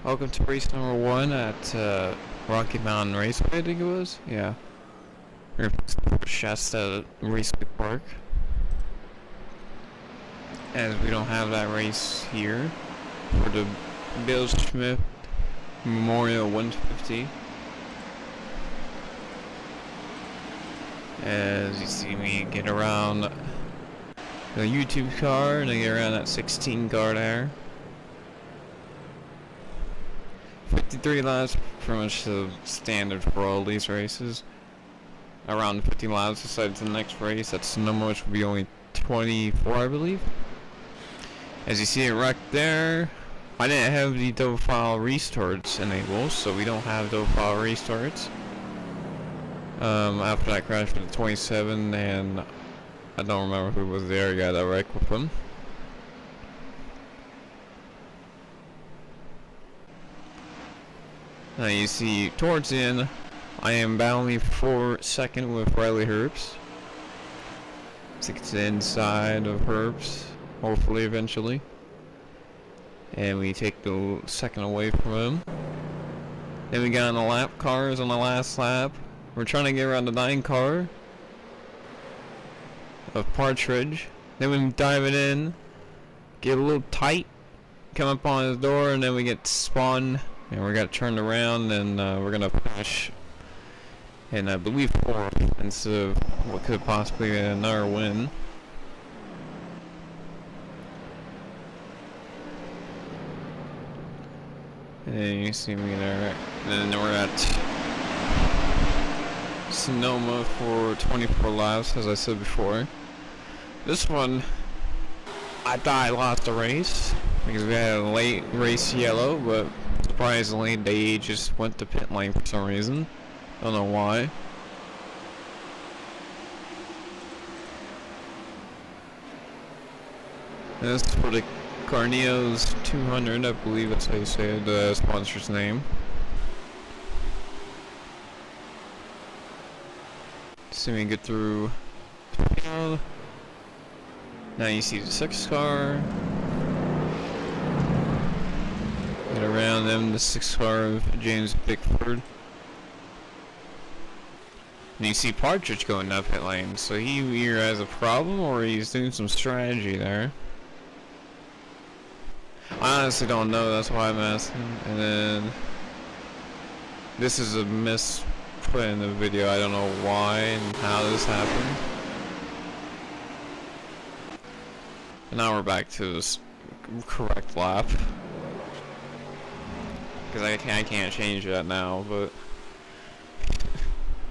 Welcome to race number 1 at Rocky Mountain Raceway, I think it was. Yeah. We're going to Shasta Raceway Park. As we don't have that race here for the Bill Smith Memorial 150. As you see me get around the YouTube car and I get around that 16 car there. 53 laps, pretty much the standard for all these races. Around 50 laps decided to the next race. That's the number, which will be only 24, I believe. As you see it right there, I didn't have the double file restarts enabled, so we don't have double file restarts. After that crash with the 27, and I don't remember who was there. I got a wreck with him. Now you see towards the end, I am battling for second with Riley Herbst. To get to the inside of Herbst, hopefully eventually. And we take the second away from him. Then we got on the lap cars on the last lap. We're trying to get around the 9 car of Partridge. Then we dive it in, get a little tight, come up on his door, and then we get spun. And we got turned around, and we're gonna finish in I believe 4th instead of what could possibly be another win. And you see me there. And then we're at Sonoma for 24 laps, as I said before. This one, I thought I lost the race because we had a late race yellow, but surprisingly, they just went to pit lane for some reason. Don't know why. And this is for the Carneo's 200, I believe that's how you say it, the sponsor's name. See me get through. Now you see the 6 car. Get around them, the 6 car of James Bickford. And you see Partridge going up pit lane, so he either has a problem or he's doing some strategy there. I honestly don't know, that's why I'm asking. And then this is a misprint in the video. I don't know why and how this happened. And now we're back to this correct lap. Because I can't change that now, but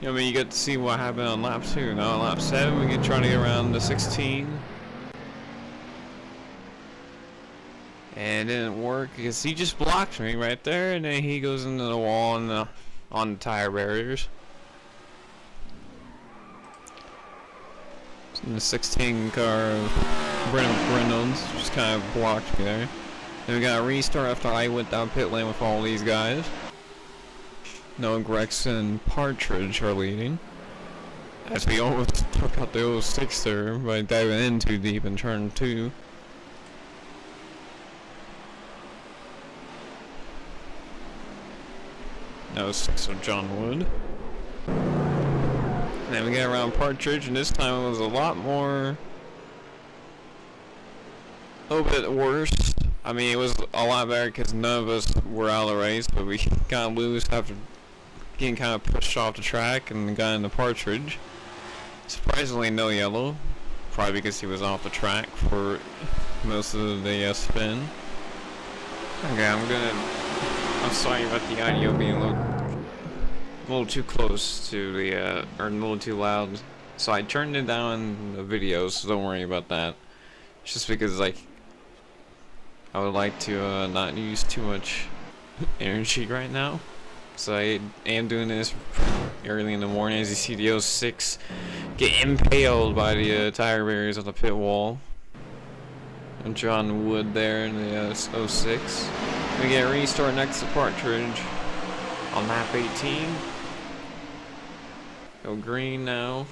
I mean, you get to see what happened on lap 2. Now on lap 7, we can try to get around the 16. And it didn't work because he just blocked me right there, and then he goes into the wall and on the tire barriers. And the 16 car of Reynolds just kind of blocked me there. Then we got a restart after I went down pit lane with all these guys. Noah Gregson and Partridge are leading. As we almost took out the 06 there by diving in too deep in turn 2. That was 6 of John Wood. And then we got around Partridge, and this time it was a lot more, a little bit worse. I mean, it was a lot better because none of us were out of the race, but we got loose after getting kind of pushed off the track and got into Partridge. Surprisingly, no yellow, probably because he was off the track for most of the spin. Okay, I'm sorry about the audio being a little too close to the, or a little too loud. So I turned it down in the video, so don't worry about that. It's just because, like, I would like to not use too much energy right now. So I am doing this early in the morning. As you see the 06 get impaled by the tire barriers on the pit wall. And John Wood there in the 06. We get a restart next to Partridge on lap 18. Go green now.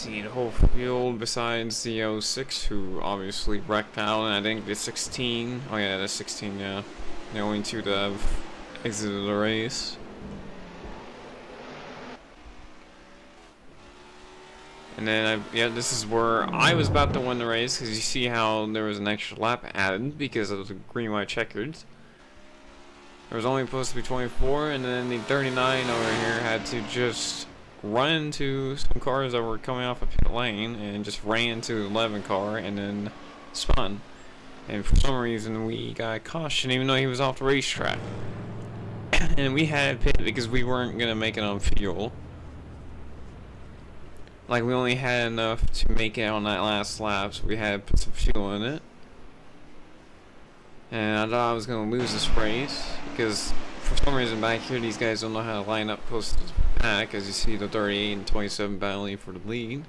see the whole field besides the 06, who obviously wrecked out, and I think the 16. Oh yeah, the 16. Yeah, the only two that have exited the race. And then, yeah, this is where I was about to win the race, because you see how there was an extra lap added because of the green-white checkers. There was only supposed to be 24, and then the 39 over here had to just run into some cars that were coming off a pit lane, and just ran into the 11 car, and then spun. And for some reason, we got caution, even though he was off the racetrack. And we had pit because we weren't going to make it on fuel. Like, we only had enough to make it on that last lap, so we had to put some fuel in it. And I thought I was going to lose this race, because for some reason back here, these guys don't know how to line up close to the pack, as you see the 38 and 27 battling for the lead.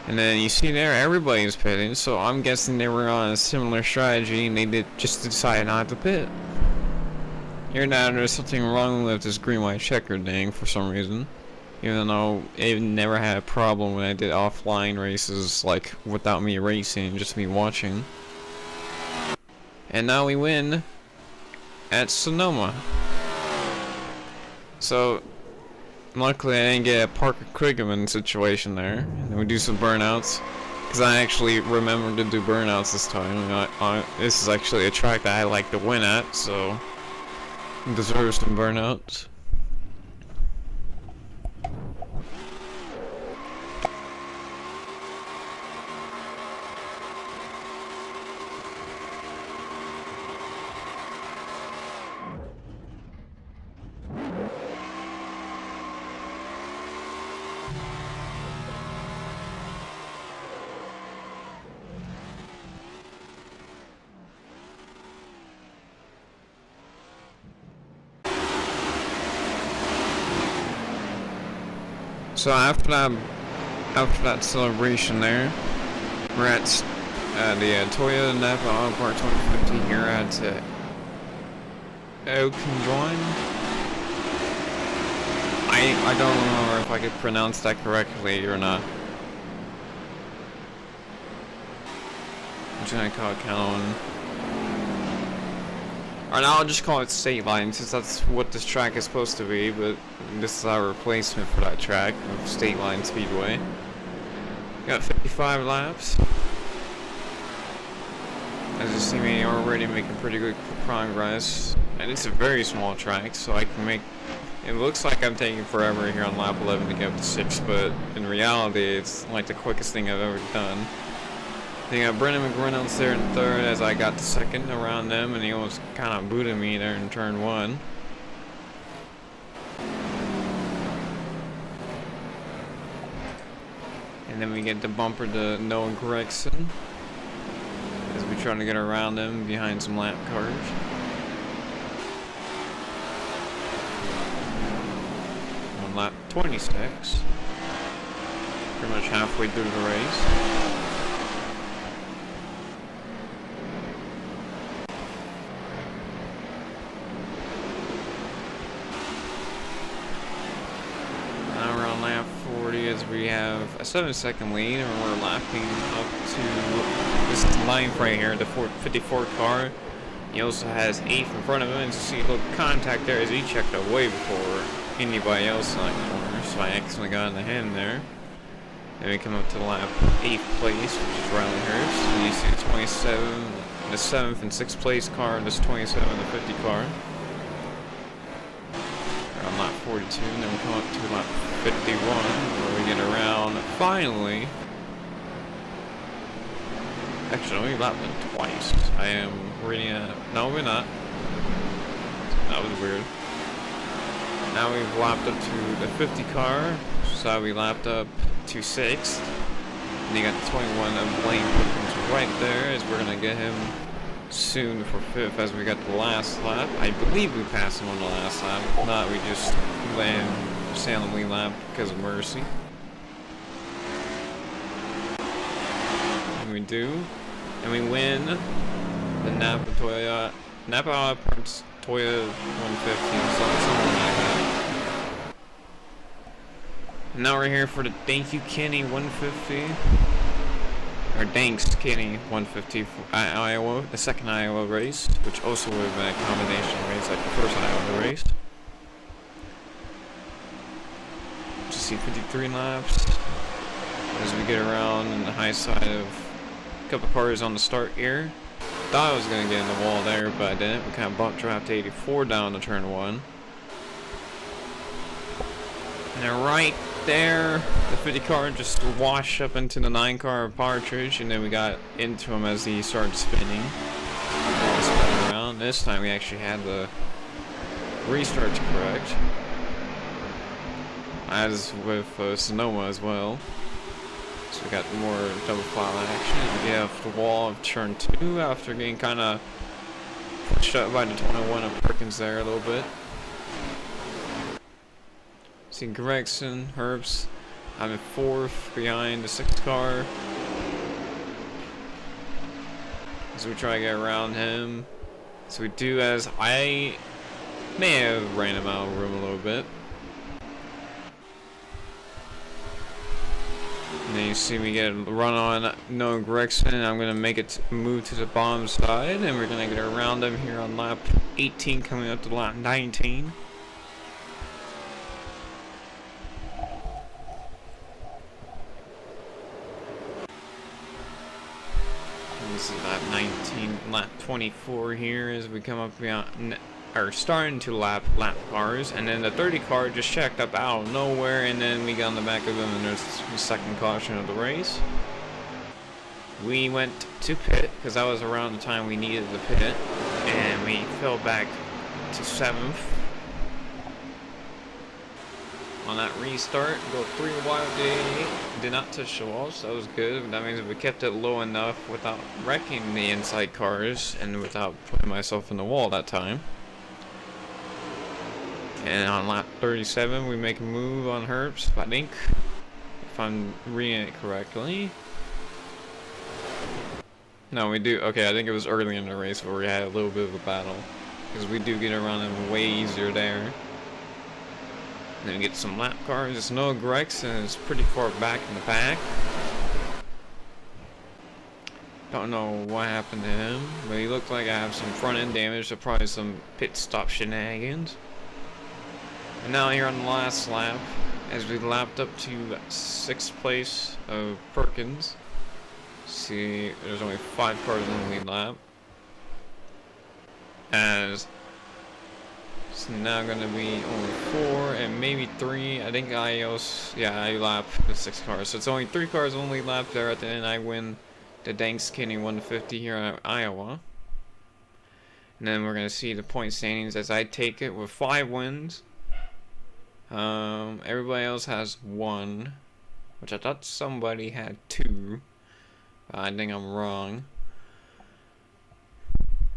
And then you see there, everybody's pitting, so I'm guessing they were on a similar strategy, and they did just decide not to pit. Here now, there's something wrong with this green-white checker thing for some reason. Even though it never had a problem when I did offline races, like without me racing, just me watching. And now we win at Sonoma. So, luckily I didn't get a Parker Krigman situation there. And then we do some burnouts. Because I actually remembered to do burnouts this time. This is actually a track that I like to win at, so deserves some burnouts. So after that celebration there, we're at the Toyota Napa Auto Park 2015 here at Oakendron. I don't remember if I could pronounce that correctly or not. I'm just gonna call it Calhoun. Or now I'll just call it State Line, since that's what this track is supposed to be, but this is our replacement for that track of State Line Speedway. Got 55 laps. As you see me already making pretty good progress. And it's a very small track, so I can make... It looks like I'm taking forever here on lap 11 to get up to 6, but in reality it's like the quickest thing I've ever done. They got Brendan McReynolds there in third as I got the second around them, and he almost kind of booted me there in turn 1. And then we get the bumper to Noah Gregson as we try to get around them behind some lap cars. On lap 26, pretty much halfway through the race. As we have a 7-second lead, and we're lapping up to this ninth right here, the 54 car. He also has 8th in front of him, and you see a little contact there as he checked out way before anybody else in that corner, so I accidentally got in the hand there. Then we come up to lap 8th place, which is Riley Hurst, and you see the 27, the 7th and 6th place car, and this 27 and the 50 car. We're on lap 42, and then we come up to lap 51, where we get around, finally. Actually, we lapped them twice. I am reading it. No, we're not. That was weird. Now we've lapped up to the 50 car, so we lapped up to 6th. And you got the 21 of Blaine Perkins right there, as we're going to get him soon for 5th as we got the last lap. I believe we passed him on the last lap. If not, we just land stay on the lead lap because of mercy. And we do. And we win the Napa Auto Parts Toyota 150, something like that. Now we're here for the Thank You Kenny 150. Or Danks Kenny 150 for Iowa, the second Iowa race, which also would have been a combination race like the first Iowa race. Just see 53 laps as we get around on the high side of a couple cars on the start here. Thought I was going to get in the wall there, but I didn't. We kind of bumped draft 84 down to turn 1. And then right there, the 50 car just washed up into the 9 car Partridge, and then we got into him as he started spinning. Spinning around. This time we actually had the restart correct, as with Sonoma as well. So we got more double file action. We have the wall of turn 2 after getting kind of pushed up by the 21 of Perkins there a little bit. See Gregson, Herbst, I'm in 4th behind the 6th car. So we try to get around him. So we do, as I may have ran him out of room a little bit. And then you see me get a run on Noah Gregson, and I'm going to make it move to the bottom side, and we're going to get around him here on lap 18 coming up to lap 19. This is lap 19, lap 24 here as we come up beyond, or starting to lap cars, and then the 30 car just checked up out of nowhere, and then we got on the back of him, and there's the second caution of the race. We went to pit because that was around the time we needed the pit, and we fell back to 7th. On that restart, go 3 wide day, did not touch the walls, so that was good. That means we kept it low enough without wrecking the inside cars and without putting myself in the wall that time. And on lap 37, we make a move on Herbst, I think, if I'm reading it correctly. No, we do. Okay, I think it was early in the race where we had a little bit of a battle, because we do get around him way easier there. And then we get some lap cars. It's Noah Gregson is pretty far back in the pack. Don't know what happened to him, but he looked like I have some front end damage, so probably some pit stop shenanigans. And now here on the last lap, as we lapped up to 6th place of Perkins. See, there's only 5 cars in the lead lap. As it's now going to be only 4 and maybe 3. I think I lap the 6 cars. So it's only 3 cars only lap there at the end. I win the Danks Kenny 150 here in Iowa. And then we're going to see the point standings as I take it with 5 wins. Everybody else has 1, which I thought somebody had 2. I think I'm wrong.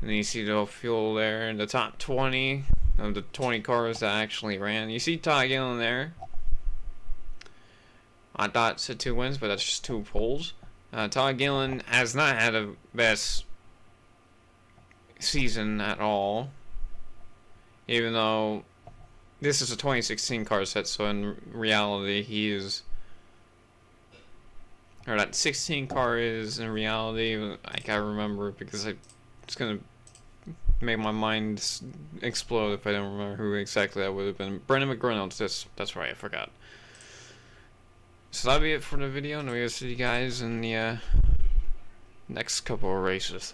And then you see the fuel there in the top 20 of the 20 cars that actually ran. You see Todd Gillen there. I thought it said 2 wins, but that's just 2 poles. Todd Gillen has not had a best season at all, even though this is a 2016 car set, so in reality he is, or that 16 car is in reality, I can't remember because it's gonna make my mind explode if I don't remember who exactly that would have been. Brendan McGreynolds, that's right, I forgot. So that'll be it for the video, and we'll see you guys in the next couple of races.